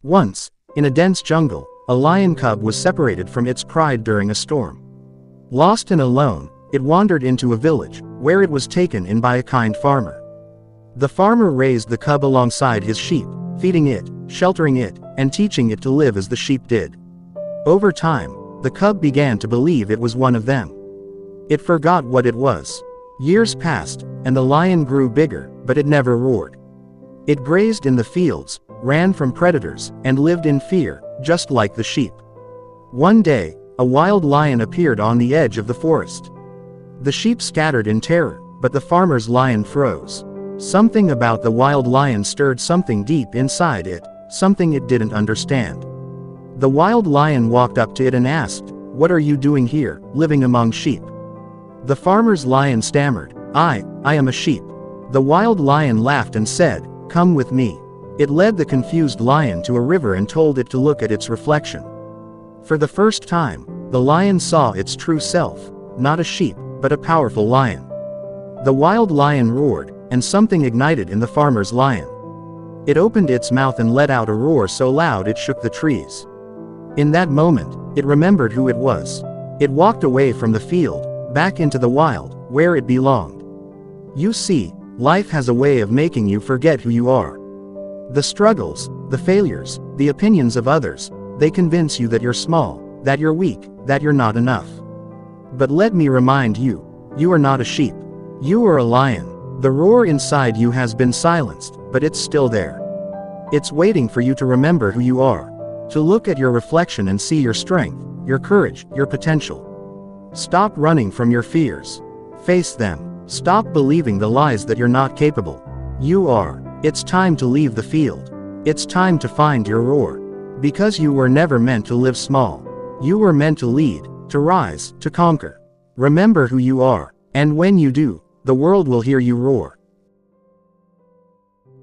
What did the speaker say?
Once, in a dense jungle, a lion cub was separated from its pride during a storm. Lost and alone, it wandered into a village, where it was taken in by a kind farmer. The farmer raised the cub alongside his sheep, feeding it, sheltering it, and teaching it to live as the sheep did. Over time, the cub began to believe it was one of them. It forgot what it was. Years passed, and the lion grew bigger, but it never roared. It grazed in the fields, ran from predators, and lived in fear, just like the sheep. One day, a wild lion appeared on the edge of the forest. The sheep scattered in terror, but the farmer's lion froze. Something about the wild lion stirred something deep inside it, something it didn't understand. The wild lion walked up to it and asked, "What are you doing here, living among sheep?" The farmer's lion stammered, I am a sheep." The wild lion laughed and said, "Come with me." It led the confused lion to a river and told it to look at its reflection. For the first time, the lion saw its true self, not a sheep, but a powerful lion. The wild lion roared, and something ignited in the farmer's lion. It opened its mouth and let out a roar so loud it shook the trees. In that moment, it remembered who it was. It walked away from the field, back into the wild, where it belonged. You see, life has a way of making you forget who you are. The struggles, the failures, the opinions of others, they convince you that you're small, that you're weak, that you're not enough. But let me remind you, you are not a sheep. You are a lion. The roar inside you has been silenced, but it's still there. It's waiting for you to remember who you are, to look at your reflection and see your strength, your courage, your potential. Stop running from your fears. Face them. Stop believing the lies that you're not capable. You are. It's time to leave the field. It's time to find your roar. Because you were never meant to live small. You were meant to lead, to rise, to conquer. Remember who you are, and when you do, the world will hear you roar.